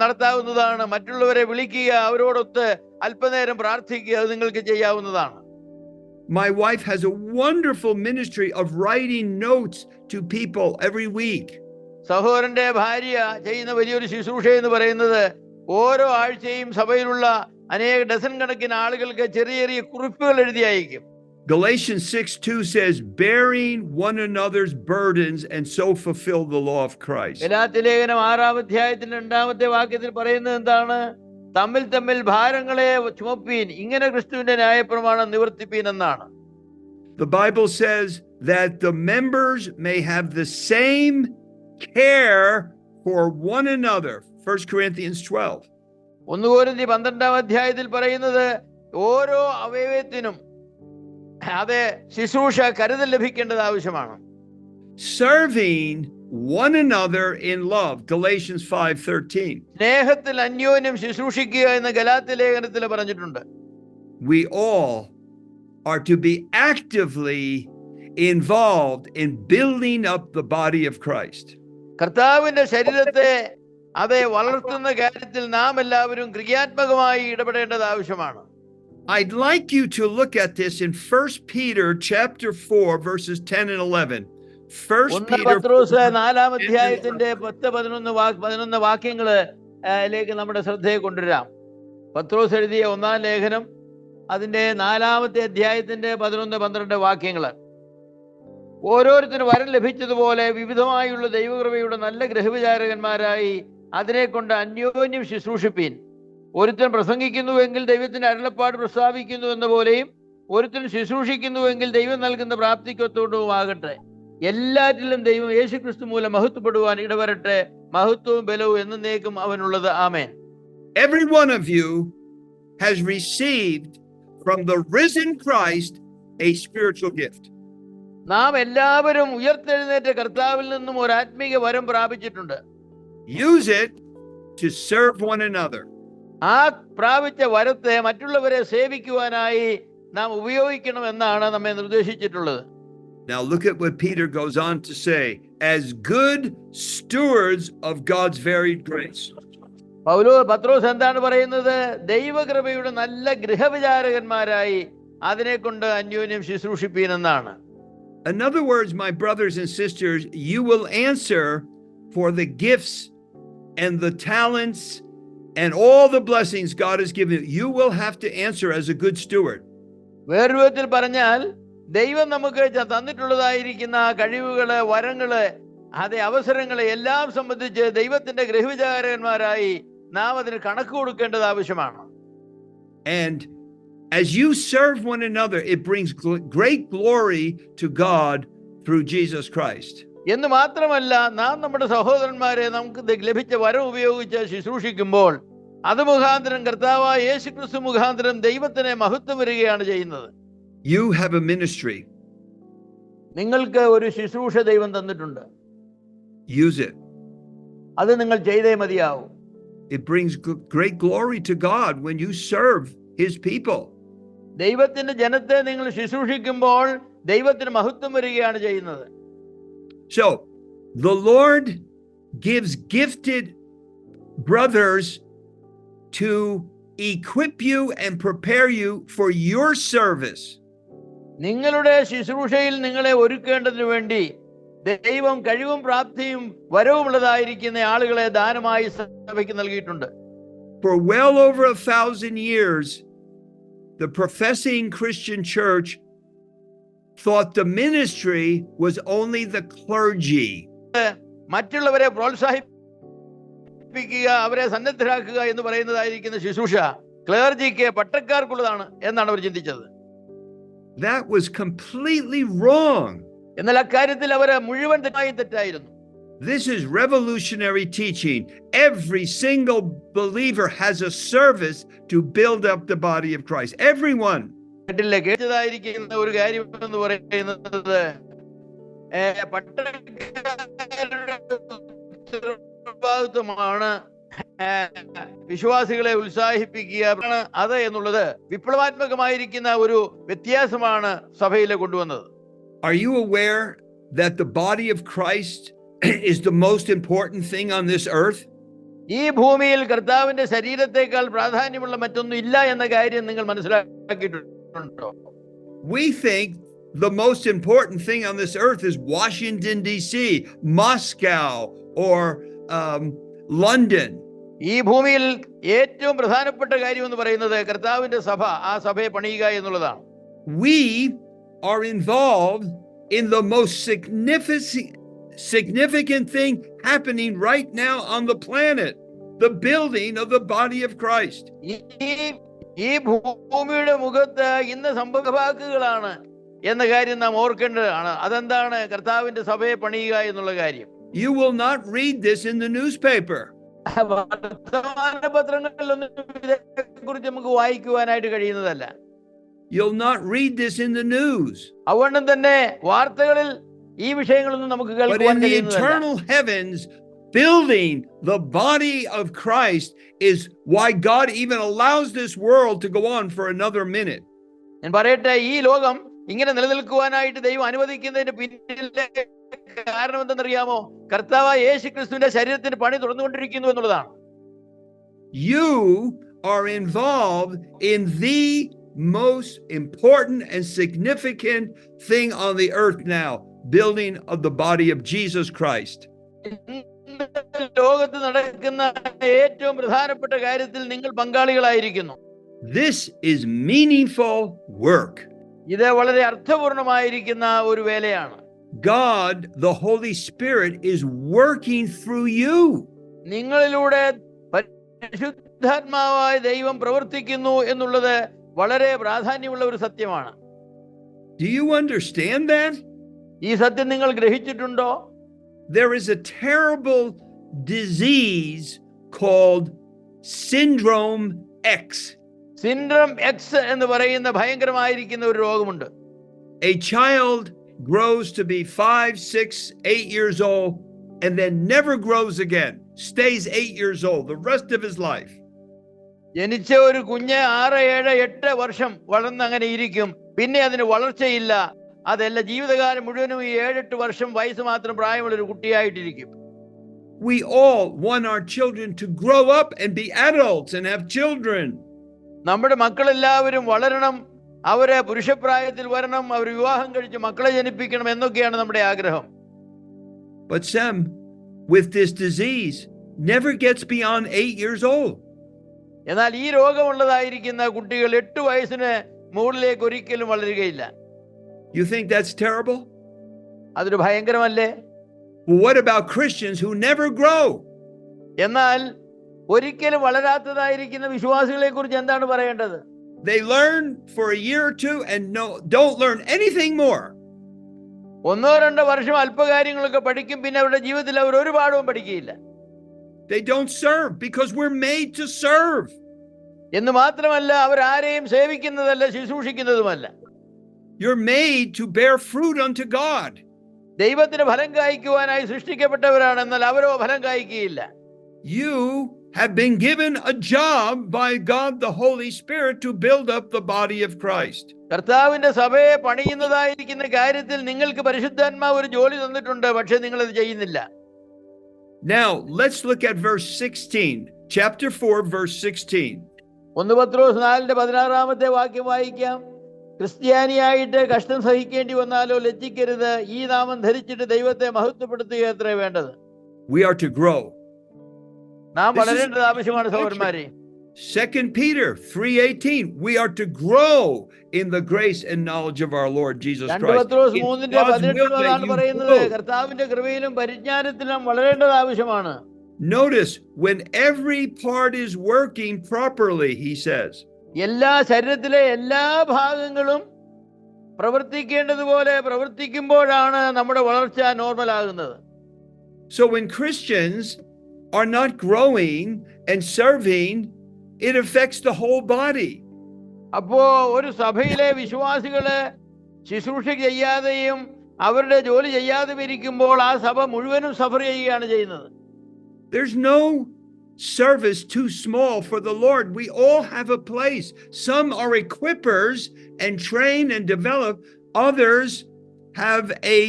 നടത്താവുന്നതാണ്. മറ്റുള്ളവരെ വിളിക്കുക, അവരോടൊത്ത് അല്പനേരം പ്രാർത്ഥിക്കുക, അത് നിങ്ങൾക്ക് ചെയ്യാവുന്നതാണ്. My wife has a wonderful ministry of writing notes to people every week. സഹോദരന്റെ ഭാര്യ ചെയ്യുന്ന വലിയൊരു ശുശ്രൂഷ എന്ന് പറയുന്നത് ഓരോ ആഴ്ചയും സഭയിലുള്ള അനേക ഡസൻ കണക്കിന് ആളുകൾക്ക് ചെറിയ ചെറിയ കുറിപ്പുകൾ എഴുതി അയക്കും. Galatians 6:2 says, bearing one another's burdens and so fulfill the law of Christ. Galatia ലേഖനം 6-ാം അധ്യായത്തിന്റെ 2-ാമത്തെ വാക്യത്തിൽ പറയുന്നത് എന്താണ്? തമ്മിൽ തമ്മിൽ ഭാരങ്ങളെ ചുമപ്പീൻ, ഇങ്ങനെ ക്രിസ്തുവിന്റെ ന്യായപ്രമാണം നിവർത്തിപ്പീൻ എന്നാണ്. The Bible says that the members may have the same care for one another. 1 Corinthians 12. 1 കൊരിന്ത്യർ 12-ാം അധ്യായത്തിൽ പറയുന്നത് ഓരോ അവയവത്തിനും അതെ ശുശ്രൂഷ കരുതൽ ലഭിക്കേണ്ടത് ആവശ്യമാണ്. Serving one another in love. Galatians 5:13. സ്നേഹത്തിൽ അന്യോന്യം ശുശ്രൂഷിക്കുക എന്ന് ഗലാത്യ ലേഖനത്തിൽ പറഞ്ഞിട്ടുണ്ട്. We all are to be actively involved in building up the body of Christ. കർത്താവിന്റെ ശരീരത്തെ അതെ വളർത്തുന്ന കാര്യത്തിൽ നാം എല്ലാവരും ക്രിയാത്മകമായി ഇടപെടേണ്ടത് ആവശ്യമാണ്. I'd like you to look at this in 1 Peter chapter 4 verses 10 and 11. 1 Peter 4-ാം അധ്യായത്തിന്റെ 10-11 വാക്യങ്ങളിലേക്ക് നമ്മുടെ ശ്രദ്ധയെ കൊണ്ടുവരാം. പത്രോസ് എഴുതിയ 1-ാം ലേഖനം അതിന്റെ 4-ാമത്തെ അധ്യായത്തിന്റെ 11-12 വാക്യങ്ങൾ. ഓരോരുത്തരും വരം ലഭിച്ചതുപോലെ വിവിധമായുള്ള ദൈവകൃപയുടെ നല്ല ഗൃഹവിചാരകന്മാരായി അതിനെ കൊണ്ട് അന്യോന്യം ശുശ്രൂഷിപ്പീൻ. ഒരുത്തൻ പ്രസംഗിക്കുന്നുവെങ്കിൽ ദൈവത്തിന്റെ അരുളപ്പാട് പ്രസ്താവിക്കുന്നു എന്ന പോലെയും ഒരുത്തൻ ശുശ്രൂഷിക്കുന്നുവെങ്കിൽ ദൈവം നൽകുന്ന പ്രാപ്തിക്കൊത്തോടുമാകട്ടെ. എല്ലാറ്റിലും ദൈവം യേശുക്രിസ്തു മൂലം മഹത്വപ്പെടുവാൻ ഇടവരട്ടെ. മഹത്വവും ബലവും എന്നേക്കും അവനുള്ളത്. ആമേൻ. Every one of you has received from the risen Christ a spiritual gift. നാം എല്ലാവരും ഉയർത്തെഴുന്നേറ്റ കർത്താവിൽ നിന്നും ഒരു ആത്മീക വരം പ്രാപിച്ചിട്ടുണ്ട്. Use it to serve one another. ആ പ്രാപിച്ച വരത്തെ മറ്റുള്ളവരെ സേവിക്കുവാനായി നാം ഉപയോഗിക്കണം എന്നാണ് നമ്മെ നിർദ്ദേശിച്ചിട്ടുള്ളത്. Now look at what Peter goes on to say, as good stewards of God's varied grace. പത്രോസ് എന്താണ് പറയുന്നത്? ദൈവകൃപയുടെ നല്ല ഗൃഹവിചാരകന്മാരായി അതിനെ കൊണ്ട് അന്യോന്യം ശുശ്രൂഷിപ്പീൻ എന്നാണ്. In other words, my brothers and sisters, you will answer for the gifts and the talents and all the blessings God has given you. You will have to answer as a good steward. വേറൊരു വിധത്തിൽ പറഞ്ഞാൽ ദൈവം നമുക്ക് തന്നിട്ടുള്ളതായിരിക്കുന്ന കഴിവുകള്, വരങ്ങള്, അതെ അവസരങ്ങളെ എല്ലാം സംബന്ധിച്ച് ദൈവത്തിന്റെ ഗൃഹവിചാരകന്മാരായി നാം അതിന് കണക്ക് കൊടുക്കേണ്ടത് ആവശ്യമാണ്. And as you serve one another, it brings great glory to God through Jesus Christ. എന്ന് മാത്രമല്ല, നാം നമ്മുടെ സഹോദരന്മാരെ നമുക്ക് ലഭിച്ച വരം ഉപയോഗിച്ച് ശുശ്രൂഷിക്കുമ്പോൾ അത് മുഖാന്തരം കർത്താവായ യേശുക്രിസ്തു മുഖാന്തരം ദൈവത്തിനെ മഹത്വം വരികയാണ് ചെയ്യുന്നത്. You have a ministry. നിങ്ങൾക്ക് ഒരു ശുശ്രൂഷ ദൈവം തന്നിട്ടുണ്ട്. Use it. അത് നിങ്ങൾ ചെയ്തേ മതിയാവും. It brings great glory to God when you serve His people. ദൈവത്തിന്റെ ജനത്തെ നിങ്ങൾ ശുശ്രൂഷിക്കുമ്പോൾ ദൈവത്തിന് മഹത്വം വരികയാണ് ചെയ്യുന്നത്. So, the Lord gives gifted brothers to equip you and prepare you for your service. നിങ്ങളുടെ ശുശ്രൂഷയിൽ നിങ്ങളെ ഒരുക്കേണ്ടതിനു വേണ്ടി ദൈവം കഴിവും പ്രാപ്തിയും വരവുമുള്ളതായിരിക്കുന്ന ആളുകളെ ദാനമായി സഭയ്ക്ക് നൽകിയിട്ടുണ്ട്. For well over 1,000 years, the professing Christian church thought the ministry was only the clergy. മറ്റുള്ളവരെ പ്രോത്സാഹിപ്പിക്കുക, അവരെ സന്നദ്ധരാക്കുക എന്ന് പറയുന്നതായിരിക്കുന്ന ശുശ്രൂഷ ക്ലർജിക്ക്, പട്ടക്കാർക്കുള്ളതാണ് എന്നാണ് അവർ ചിന്തിച്ചത്. That was completely wrong. എന്നാൽ അക്കാര്യത്തിൽ അവർ മുഴുവൻ തെറ്റായിരുന്നു. This is revolutionary teaching. Every single believer has a service to build up the body of Christ. Everyone. കേട്ടതായിരിക്കുന്ന ഒരു കാര്യം എന്ന് പറയുന്നത് ഉത്തരവാദിത്വമാണ് വിശ്വാസികളെ ഉത്സാഹിപ്പിക്കുക അത് എന്നുള്ളത് വിപ്ലവാത്മകമായിരിക്കുന്ന ഒരു വ്യത്യാസമാണ് സഭയിൽ കൊണ്ടുവന്നത്. Are you aware that the body of Christ is the most important thing on this earth? ഈ ഭൂമിയിൽ കർത്താവിന്റെ ശരീരത്തെക്കാൾ പ്രാധാന്യമുള്ള മറ്റൊന്നും ഇല്ല എന്ന കാര്യം നിങ്ങൾ മനസ്സിലാക്കിയിട്ടുണ്ടോ? We think the most important thing on this earth is Washington, D.C., Moscow, or London. ഈ ഭൂമിയിൽ ഏറ്റവും പ്രധാനപ്പെട്ട കാര്യം എന്ന് പറയുന്നത് കർത്താവിന്റെ സഭ, ആ സഭയെ പണിയുക എന്നുള്ളതാണ്. We are involved in the most significant thing happening right now on the planet, the building of the body of Christ. ഈ ഭൂമിയുടെ മുഖത്ത് ഇന്ന് സംഭവവാക്കുകളാണ് എന്ന കാര്യം നാം ഓർക്കേണ്ടതാണ്. അതെന്താണ്? കർത്താവിന്റെ സഭയെ പണിയുക എന്നുള്ള കാര്യം. You will not read this in the newspaper. വർത്തമാന പത്രങ്ങളിലൊന്നും ഇതിനെക്കുറിച്ച് നമുക്ക് വായിക്കുവാനായിട്ട് കഴിയുന്നതല്ല. You'll not read this in the news. അതുകൊണ്ടും തന്നെ വാർത്തകളിൽ ഈ വിഷയങ്ങളൊന്നും നമുക്ക് But കേൾക്കുവാൻ in the കഴിയുന്നതല്ല. eternal heavens, building the body of Christ is why God even allows this world to go on for another minute. ഞാൻ പറയട്ടെ, ഈ ലോകം ഇങ്ങനെ നിലനിൽക്കുവാനായിട്ട് ദൈവം അനുവദിക്കുന്നതിന്റെ പിന്നിലെ കാരണം എന്തെന്നറിയാമോ? കർത്താവായ യേശു ക്രിസ്തുവിന്റെ ശരീരത്തിന് പണി തുടർന്നുകൊണ്ടിരിക്കുന്നു എന്നുള്ളതാണ്. You are involved in the most important and significant thing on the earth now, building of the body of Jesus Christ. ലോകത്ത് നടക്കുന്ന ഏറ്റവും പ്രധാനപ്പെട്ട കാര്യത്തിൽ നിങ്ങൾ പങ്കാളികളായിരിക്കുന്നു. This is meaningful work. ഇത് വളരെ അർത്ഥപൂർണമായിരിക്കുന്ന ഒരു വേലയാണ്. God, the Holy Spirit, is working through you. നിങ്ങളിലൂടെ പരിശുദ്ധാത്മാവായ ദൈവം പ്രവർത്തിക്കുന്നു എന്നുള്ളത് വളരെ പ്രാധാന്യമുള്ള ഒരു സത്യമാണ്. Do you understand that? ഈ സത്യം നിങ്ങൾ ഗ്രഹിച്ചിട്ടുണ്ടോ? There is a terrible disease called Syndrome X. Syndrome X എന്ന് പറയുന്ന ഭയങ്കരമായിരിക്കുന്ന ഒരു രോഗമുണ്ട്. A child grows to be 5, 6, 8 years old and then never grows again, stays 8 years old the rest of his life. ജനിച്ച ഒരു കുഞ്ഞ് 6, 7, 8 വർഷം വളർന്ന് അങ്ങനെ ഇരിക്കും. പിന്നെ അതിന് വളർച്ചയില്ല. അതല്ല, ജീവിതകാലം മുഴുവനും ഈ 7-8 വർഷം വയസ്സ് മാത്രം പ്രായമുള്ള ഒരു കുട്ടിയായിട്ടിരിക്കും. We all want our children to grow up and be adults and have children. നമ്മുടെ മക്കളെല്ലാവരും വളരണം, അവരെ പുരുഷപ്രായത്തിൽ വരണം, അവർ വിവാഹം കഴിച്ച് മക്കളെ ജനിപ്പിക്കണം എന്നൊക്കെയാണ് നമ്മുടെ ആഗ്രഹം. But some with this disease never gets beyond 8 years old. എന്നാൽ ഈ രോഗമുള്ളതായിരിക്കുന്ന കുട്ടികൾ 8 വയസ്സിന് മുകളിലേക്ക് ഒരിക്കലും വളരുകയില്ല. You think that's terrible? അതൊരു ഭയങ്കരമല്ലേ? Well, what about Christians who never grow? എന്നാൽ ഒരിക്കലും വളരാത്തതായിരിക്കുന്ന വിശ്വാസികളെ കുറിച്ച് എന്താണ് പറയേണ്ടത്? They learn for a year or two and don't learn anything more. 1-2 വർഷം അല്പകാര്യങ്ങളൊക്കെ പഠിക്കും, പിന്നെ അവരുടെ ജീവിതത്തിൽ അവർ ഒരു പാഠവും പഠിക്കുകയില്ല. They don't serve because we're made to serve. എന്ന് മാത്രമല്ല, അവർ ആരെയും സേവിക്കുന്നതല്ല, ശുശ്രൂഷിക്കുന്നതുമല്ല. You're made to bear fruit unto God. ദൈവത്തിന് ഫലം കായ്ക്കുവാനായി സൃഷ്ടിക്കപ്പെട്ടവരാണ്, എന്നാൽ അവരോ ഫലം കായ്ക്കുകയില്ല. You have been given a job by God the Holy Spirit to build up the body of Christ. കർത്താവിന്റെ സഭയെ പണിയുന്നതായിരിക്കുന്ന കാര്യത്തിൽ നിങ്ങൾക്ക് പരിശുദ്ധാത്മാവ് ഒരു ജോലി തന്നിട്ടുണ്ട്, പക്ഷെ നിങ്ങൾ അത് ചെയ്യുന്നില്ല. Now, let's look at verse 16. Chapter 4, verse 16. 1 പത്രോസ് 4:16 വാക്യം വായിക്കാം. ക്രിസ്ത്യാനിയായിട്ട് കഷ്ടം സഹിക്കേണ്ടി വന്നാലോ ലജ്ജിക്കരുത്, ഈ നാമം ധരിച്ചിട്ട് ദൈവത്തെ മഹത്വപ്പെടുത്തുക അത്രേ വേണ്ടത്. We are to grow. നാം വളരേണ്ടത് ആവശ്യമാണ് സഹോദരന്മാരെ. 2 Peter 3:18. We are to grow in the grace and knowledge of our Lord Jesus 2 Christ. Pathros It's 3:18 God's will that you പറയുന്നത് grow. കർത്താവിന്റെ കൃപയിലും പരിജ്ഞാനത്തിലും വളരേണ്ടത് ആവശ്യമാണ്. Notice when every part is working properly, he says. എല്ലാ ശരീരത്തിലെ എല്ലാ ഭാഗങ്ങളും പ്രവർത്തിക്കേണ്ടതുപോലെ പ്രവർത്തിക്കുമ്പോഴാണ് നമ്മുടെ വളർച്ച normal ആകുന്നത്. So when Christians are not growing and serving, it affects the whole body. അപ്പോ ഒരു സഭയിലെ വിശ്വാസികള് ശുശ്രൂഷ ചെയ്യാതെയും അവരുടെ ജോലി ചെയ്യാതെ ഇരിക്കുമ്പോൾ ആ സഭ മുഴുവനും സഫർ ചെയ്യുകയാണ് ചെയ്യുന്നത്. There's no service too small for the Lord. We all have a place. Some are equippers and train and develop. Others have a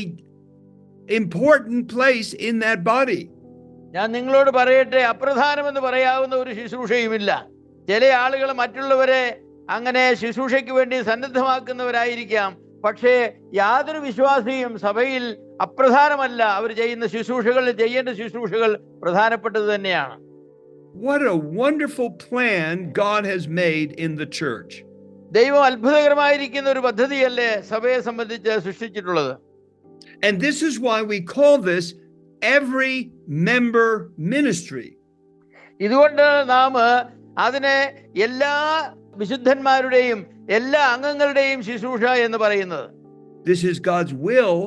important place in that body. ഞാൻ നിങ്ങളോട് പറയട്ടെ, അപ്രധാനമെന്ന് പറയാവുന്ന ഒരു ശുശ്രൂഷയുമില്ല. ചില ആളുകൾ മറ്റുള്ളവരെ അങ്ങനെ ശുശ്രൂഷയ്ക്ക് വേണ്ടി സന്നദ്ധമാക്കുന്നവരായിരിക്കാം. പക്ഷേ യാതൊരു വിശ്വാസിയും സഭയിൽ അപ്രധാനമല്ല. അവർ ചെയ്യുന്ന ശുശ്രൂഷകൾ, ചെയ്യേണ്ട ശുശ്രൂഷകൾ പ്രധാനപ്പെട്ടത് തന്നെയാണ്. What a wonderful plan God has made in the church. ദൈവം അത്ഭുതകരമായിരിക്കുന്ന ഒരു പദ്ധതിയല്ലേ സഭയെ സംബന്ധിച്ച് സൃഷ്ടിച്ചിട്ടുള്ളത്. And this is why we call this every member ministry. ഇതുകൊണ്ട് നാം അതിനെ എല്ലാ വിശുദ്ധന്മാരുടെയും എല്ലാ അംഗങ്ങളുടെയും ശുശ്രൂഷ എന്ന് പറയുന്നത്. This is God's will.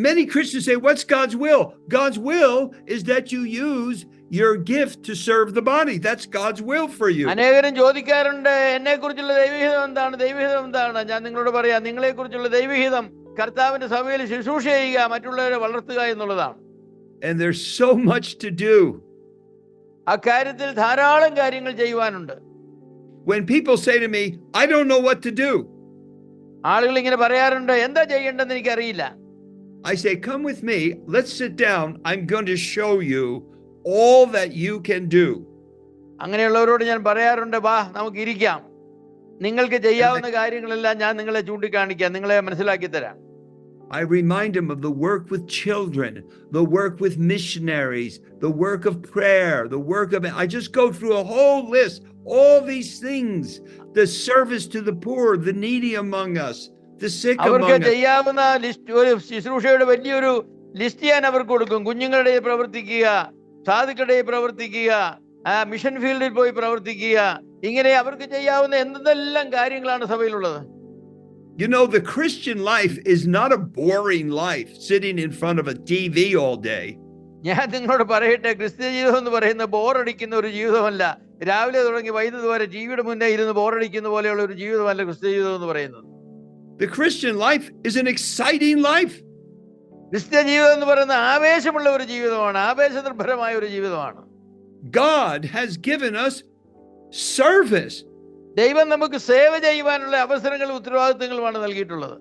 Many Christians say, what's God's will? God's will is that you use your gift to serve the body. That's God's will for you. അനേകരും ചോദിക്കാറുണ്ട്, എന്നെ കുറിച്ചുള്ള ദൈവഹിതം എന്താണ്, ദൈവഹിതം എന്താണ്? ഞാൻ നിങ്ങളോട് പറയാം, നിങ്ങളെ കുറിച്ചുള്ള ദൈവഹിതം കർത്താവിന്റെ സഭയിൽ ശുശ്രൂഷ ചെയ്യുക, മറ്റുള്ളവരെ വളർത്തുക എന്നുള്ളതാണ്. And there's so much to do. അക്കാര്യത്തിൽ ധാരാളം കാര്യങ്ങൾ ചെയ്യുവാനുണ്ട്. When people say to me, I don't know what to do, ആളുകൾ ഇങ്ങനെ പറയാറുണ്ട്, എന്താ ചെയ്യേണ്ടതെന്ന് എനിക്കറിയില്ല. I say, come with me, let's sit down. I'm going to show you all that you can do. അങ്ങനെയുള്ളവരോട് ഞാൻ പറയാറുണ്ട്, വാ നമുക്ക് ഇരിക്കാം, നിങ്ങൾക്ക് ചെയ്യാവുന്ന കാര്യങ്ങളെല്ലാം ഞാൻ നിങ്ങളെ ചൂണ്ടിക്കാണിക്കാം, നിങ്ങളെ മനസ്സിലാക്കി തരാം. I remind them of the work with children, the work with missionaries, the work of prayer, the work of, I just go through a whole list, all these things, the service to the poor, the needy among us, the sick among അവർക്ക് us. ചെയ്യാവുന്ന list, ഒരു ശുശ്രൂഷയുടെ വലിയൊരു list ഞാൻ അവർക്ക് കൊടുക്കും. കുഞ്ഞുങ്ങളുടെ പ്രവർത്തിക്കുക, സാധുക്കളുടെ പ്രവർത്തിക്കുക, മിഷൻ ഫീൽഡിൽ പോയി പ്രവർത്തിക്കുക, ഇങ്ങനെ അവർക്ക് ചെയ്യാവുന്ന എന്തെല്ലാം കാര്യങ്ങളാണ് സഭയിലുള്ളത്. You know, the Christian life is not a boring life, sitting in front of a TV all day. ഞാൻ നിങ്ങളോട് പറയട്ടെ, ക്രിസ്ത്യ ജീവിതം എന്ന് പറയുന്ന ബോറടിക്കുന്ന ഒരു ജീവിതമല്ല. രാവിലെ തുടങ്ങി വൈകുന്നേരം വരെ ടിവിയുടെ മുന്നേ ഇരുന്ന് ബോറടിക്കുന്ന പോലെയുള്ള ഒരു ജീവിതമല്ല ക്രിസ്ത്യ ജീവിതം എന്ന് പറയുന്നത്. The Christian life is an exciting life. ക്രിസ്ത്യ ജീവിതം എന്ന് പറയുന്ന ആവേശമുള്ള ഒരു ജീവിതമാണ്, ആവേശനിർഭരമായ ഒരു ജീവിതമാണ്. God has given us service. ദൈവം നമുക്ക് സേവ ചെയ്യുവാനുള്ള അവസരങ്ങളും ഉത്തരവാദിത്തങ്ങളുമാണ് നൽകിയിട്ടുള്ളത്.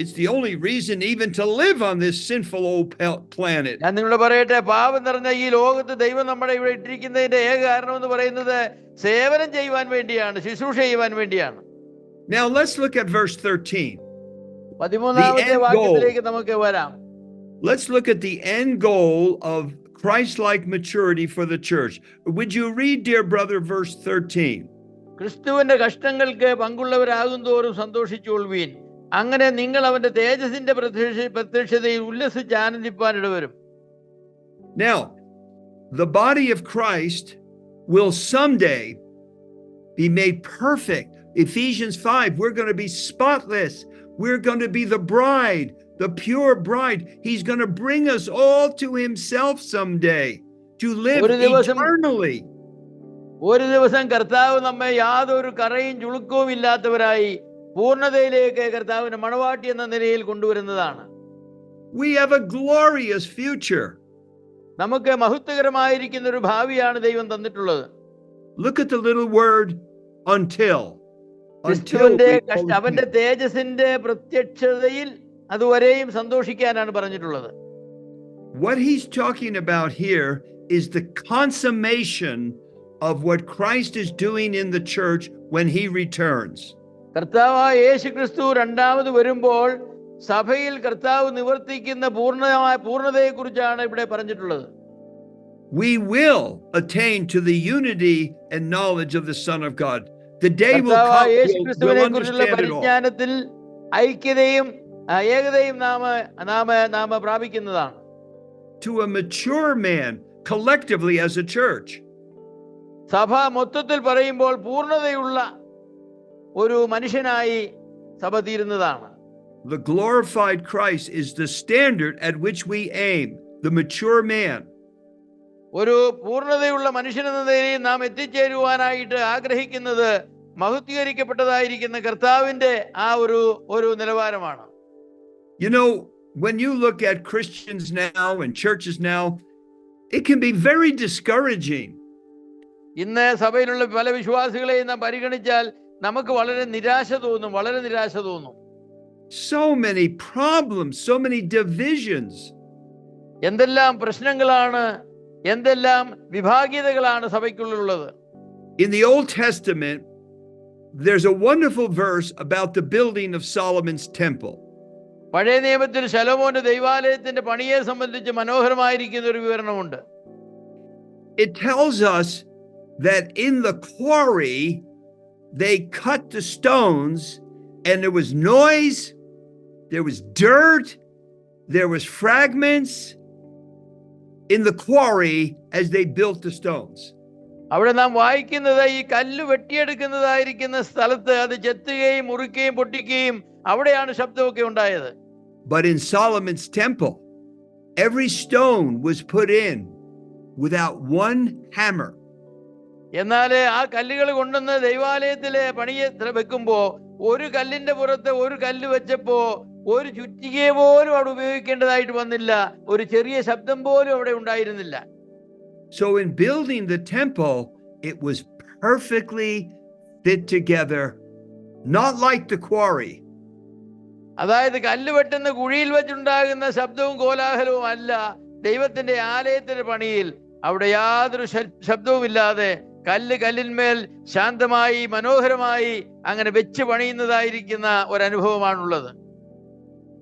It's the only reason even to live on this sinful old planet. ഞാൻ നിങ്ങളോട് പറയട്ടെ, പാപം നിറഞ്ഞ ഈ ലോകത്ത് ദൈവം നമ്മളെ ഇവിടെ ഇട്ടിരിക്കുന്നതിന്റെ ഏക കാരണം എന്ന് പറയുന്നത് സേവനം ചെയ്യുവാൻ വേണ്ടിയാണ്, ശുശ്രൂഷ ചെയ്യുവാൻ വേണ്ടിയാണ്. Now let's look at verse 13. 13ാമത്തെ വാക്യത്തിലേക്ക് നമുക്ക് വരാം. Let's look at the end goal of Christ-like maturity for the church. Would you read, dear brother, verse 13? ക്രിസ്തുവിന്റെ കഷ്ടങ്ങൾക്ക് പങ്കുള്ളവരാകും തോറും സന്തോഷിച്ചുകൊള്ളുവീൻ, അങ്ങനെ നിങ്ങൾ അവന്റെ തേജസ്സിന്റെ പ്രത്യക്ഷതയിൽ ഉല്ലസിച്ച് ആനന്ദിപ്പാൻ ഇടവരും. Now, the body of Christ will someday be made perfect. Ephesians 5, we're going to be spotless. We're going to be the bride, the pure bride. He's going to bring us all to himself someday to live eternally. ഒരു ദിവസം കർത്താവ് നമ്മെ യാതൊരു കറയും ചുളുക്കവും ഇല്ലാത്തവരായി പൂർണ്ണതയിലേക്ക് കർത്താവിന്റെ മണവാട്ടി എന്ന നിലയിൽ കൊണ്ടുവരുന്നതാണ്. We have a glorious future. നമുക്ക് മഹത്വകരമായിരിക്കുന്ന ഒരു ഭാവിയാണ് ദൈവം തന്നിട്ടുള്ളത്. Look at the little word until. അവന്റെ തേജസ്സിന്റെ പ്രത്യക്ഷതയിൽ അതുവരെയും സന്തോഷിക്കാനാണ് പറഞ്ഞിട്ടുള്ളത്. What he's talking about here is the consummation of what Christ is doing in the church when he returns. കർത്താവായ യേശുക്രിസ്തു രണ്ടാമത് വരുമ്പോൾ സഭയിൽ കർത്താവ് നിവർത്തിക്കുന്ന പൂർണ്ണതയെക്കുറിച്ചാണ് ഇവിടെ പറഞ്ഞിട്ടുള്ളത്. We will attain to the unity and knowledge of the Son of God. The day will come we'll understand it all. പരിജ്ഞാനത്തിൽ ഐക്യതയും ഏകതയും നാം പ്രാപിക്കുന്നതാണ്. To a mature man collectively as a church. സഭ മൊത്തത്തിൽ പറയുമ്പോൾ പൂർണ്ണതയുള്ള ഒരു മനുഷ്യനായി സഭ തീരുന്നതാണ്. The glorified Christ is the standard at which we aim, the mature man. ഒരു പൂർണ്ണതയുള്ള മനുഷ്യനെന്ന നിലയിൽ നാം എത്തിച്ചേരുവാനായിട്ട് ആഗ്രഹിക്കുന്നത് മഹത്വീകരിക്കപ്പെട്ടതായിരിക്കുന്ന കർത്താവിന്റെ ആ ഒരു നിലവാരമാണ്. You know, when you look at Christians now and churches now, it can be very discouraging. ഇന്ന് സഭയിലുള്ള പല വിശ്വാസികളെയും നാം പരിഗണിച്ചാൽ നമുക്ക് വളരെ നിരാശ തോന്നും. So many problems, so many divisions. എന്തെല്ലാം പ്രശ്നങ്ങളാണ്, എന്തെല്ലാം വിഭാഗീയതകളാണ് സഭയ്ക്കുള്ളിലുള്ളത്. In the Old Testament, there's a wonderful verse about the building of Solomon's temple. പഴയ നിയമത്തിൽ ശലോമോന്റെ ദൈവാലയത്തിന്റെ പണിയെ സംബന്ധിച്ച് മനോഹരമായിരിക്കുന്ന ഒരു വിവരണമുണ്ട്. It tells us that in the quarry, they cut the stones and there was noise, there was dirt, there was fragments in the quarry as they built the stones. അവിടെ നാം വായിക്കുന്നത് ഈ കല്ല് വെട്ടിയെടുക്കുന്നതായിരിക്കുന്ന സ്ഥലത്ത് അത് ചെത്തുകയും മുറിക്കുകയും പൊട്ടിക്കുകയും അവിടെയാണ് ശബ്ദമൊക്കെ ഉണ്ടായത്. But in Solomon's temple, every stone was put in without one hammer. എന്നാൽ ആ കല്ലുകൾ കൊണ്ടുവന്ന് ദൈവാലയത്തിലെ പണിയെ വെക്കുമ്പോ ഒരു കല്ലിന്റെ പുറത്ത് ഒരു കല്ല് വെച്ചപ്പോ ഒരു ചുറ്റികയെ പോലും അവിടെ ഉപയോഗിക്കേണ്ടതായിട്ട് വന്നില്ല, ഒരു ചെറിയ ശബ്ദം പോലും അവിടെ ഉണ്ടായിരുന്നില്ല. So in building the temple, it was perfectly fit together, not like the quarry. അതായത് കല്ല് വെട്ടുന്ന കുഴിയിൽ വെച്ചുണ്ടാകുന്ന ശബ്ദവും കോലാഹലവും അല്ല ദൈവത്തിന്റെ ആലയത്തിന്റെ പണിയിൽ. അവിടെ യാതൊരു ശബ്ദവുമില്ലാതെ കല്ല് കല്ലിന്മേൽ ശാന്തമായി മനോഹരമായി അങ്ങനെ വെച്ച് പണിയുന്നതായിരിക്കുന്ന ഒരനുഭവമാണുള്ളത്.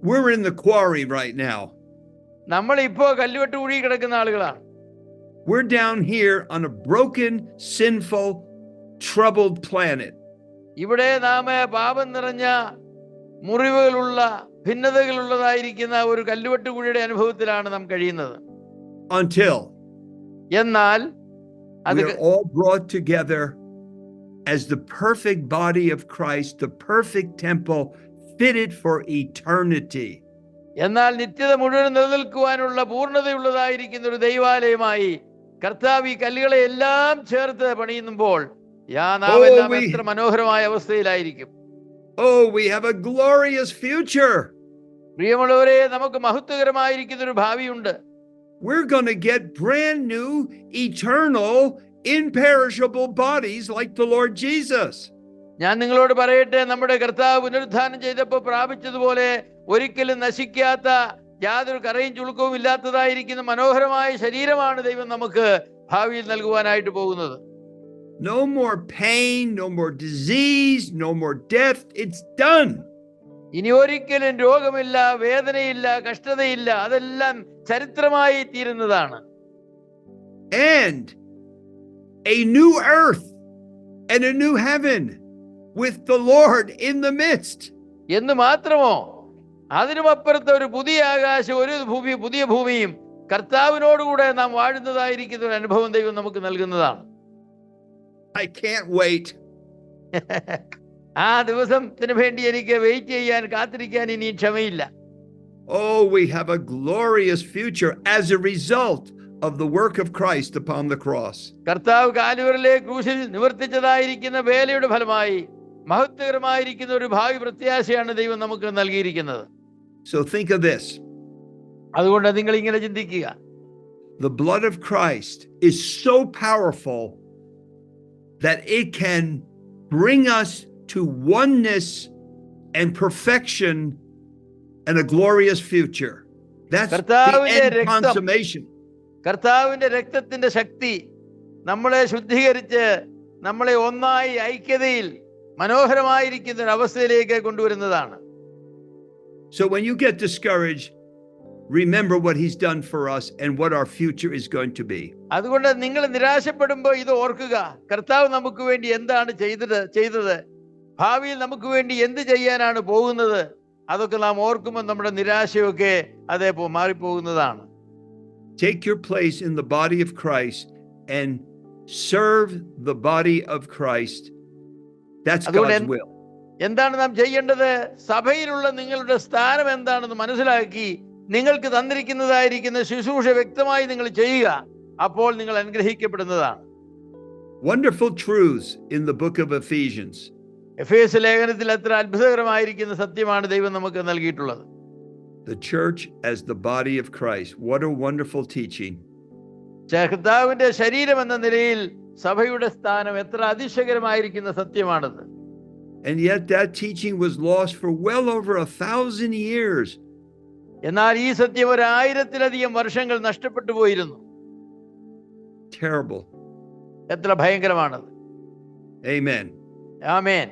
We're in the quarry right now. നമ്മൾ ഇപ്പോ കല്ലുവെട്ട് കുഴി കിടക്കുന്ന ആളുകളാണ്. We're down here on a broken, sinful, troubled planet. ഇവിടെ നാം പാപം നിറഞ്ഞ മുറിവുകളുള്ള ഭിന്നതകളുള്ളതായിരിക്കുന്ന ഒരു കല്ലുവെട്ട് കുഴിയുടെ അനുഭവത്തിലാണ് നാം കഴിയുന്നത്. Until എന്നാൽ we're all brought together as the perfect body of Christ, the perfect temple fitted for eternity. എന്നാൽ നിത്യത മുഴുവൻ നിലനിൽക്കുവാനുള്ള പൂർണ്ണതയുള്ളതായിരിക്കുന്ന ഒരു ദൈവാലയമായി കർത്താവ് ഈ കല്ലുകളെ എല്ലാം ചേർത്ത് പണിയുമ്പോൾ എത്ര മനോഹരമായ അവസ്ഥയിലായിരിക്കും. Oh, we have a glorious future. പ്രിയമുള്ളവരെ, നമുക്ക് മഹത്വകരമായിരിക്കുന്ന ഒരു ഭാവിയുണ്ട്. We're going to get brand new, eternal, imperishable bodies like the Lord Jesus. ഞാൻ നിങ്ങളോട് പറയട്ടെ, നമ്മുടെ കർത്താവ് പുനരുദ്ധാനം ചെയ്തപ്പോൾ പ്രാപിച്ചതുപോലെ ഒരിക്കലും നശിക്കാത്ത യാതൊരു കറയും ചുളുക്കവും ഇല്ലാത്തതായിരിക്കുന്ന മനോഹരമായ ശരീരമാണ് ദൈവം നമുക്ക് ഭാവിയിൽ നൽകുവാനായിട്ട് പോകുന്നത്. No more pain, no more disease, no more death. It's done. ഇനി ഒരിക്കലും രോഗമില്ല, വേദനയില്ല, കഷ്ടതയില്ല. അതെല്ലാം ചരിത്രമായി തീരുന്നതാണ്. And a new earth and a new heaven with the Lord in the midst. എന്ന് മാത്രമോ, അതിനുമപ്പുറത്ത് ഒരു പുതിയ ആകാശം, ഒരു പുതിയ ഭൂമിയും കർത്താവിനോടുകൂടെ നാം വാഴുന്നതായിരിക്കുന്ന ഒരു അനുഭവം ദൈവം നമുക്ക് നൽകുന്നതാണ്. I can't wait. ആ ദിവസത്തിന് വേണ്ടി എനിക്ക് വെയിറ്റ് ചെയ്യാൻ, കാത്തിരിക്കാൻ ഇനി ക്ഷമയില്ല. Oh, we have a glorious future as a result of the work of Christ upon the cross. കർത്താവ് കാൽവരിയിലെ ക്രൂശിൽ നിവർത്തിച്ചതായിരിക്കുന്ന വേലയുടെ ഫലമായി മഹത്വകരമായിരിക്കുന്ന ഒരു ഭാവി പ്രത്യാശയാണ് ദൈവം നമുക്ക് നൽകിയിരിക്കുന്നത്. So think of this. അതുകൊണ്ട് നിങ്ങൾ ഇങ്ങനെ ചിന്തിക്കുക. The blood of Christ is so powerful that it can bring us to oneness and perfection and a glorious future. That's the end consummation. കർത്താവിന്റെ രക്തത്തിന്റെ ശക്തി നമ്മളെ ശുദ്ധീകരിച്ച് നമ്മളെ ഒന്നായി ഐക്യതയിൽ മനോഹരമായിരിക്കുന്ന ഒരു അവസ്ഥയിലേക്ക് കൊണ്ടുവരുന്നതാണ്. So when you get discouraged, remember what he's done for us and what our future is going to be. അതുകൊണ്ട് നിങ്ങൾ നിരാശപ്പെടുമ്പോൾ ഇത് ഓർക്കുക, കർത്താവ് നമുക്ക് വേണ്ടി എന്താണ് ചെയ്തത്, ഭാവിയിൽ നമുക്ക് വേണ്ടി എന്ത് ചെയ്യാനാണ് പോകുന്നത്. അതൊക്കെ നാം ഓർക്കുമ്പോൾ നമ്മുടെ നിരാശയൊക്കെ അതേ മാറിപ്പോകുന്നതാണ്. Take your place in the body of Christ and serve the body of Christ. That's God's will. എന്താണ് നാം ചെയ്യേണ്ടത്? സഭയിലുള്ള നിങ്ങളുടെ സ്ഥാനം എന്താണെന്ന് മനസ്സിലാക്കി നിങ്ങൾക്ക് തന്നിരിക്കുന്നതായിരിക്കുന്ന ശുശ്രൂഷ വ്യക്തമായി നിങ്ങൾ ചെയ്യുക. അപ്പോൾ നിങ്ങൾ അനുഗ്രഹിക്കപ്പെടുന്നതാണ്. Wonderful truths in the book of Ephesians. എഫേസ്യ ലേഖനത്തിൽ എത്ര അത്ഭുതകരമായിരിക്കുന്ന സത്യമാണ് ദൈവം നമുക്ക് നൽകിയിട്ടുള്ളത്. The church as the body of Christ. What a wonderful teaching. കർത്താവിന്റെ ശരീരം എന്ന നിലയിൽ സഭയുടെ സ്ഥാനം എത്ര അതിശയകരമായിരിക്കുന്ന സത്യമാണത്. And yet that teaching was lost for well over 1,000 years. എന്നാൽ ഈ സത്യം 1000-ലധികം വർഷങ്ങൾ നഷ്ടപ്പെട്ടു പോയിരുന്നു. Terrible. എത്ര ഭയങ്കരമാണത്. Amen. ആമേൻ.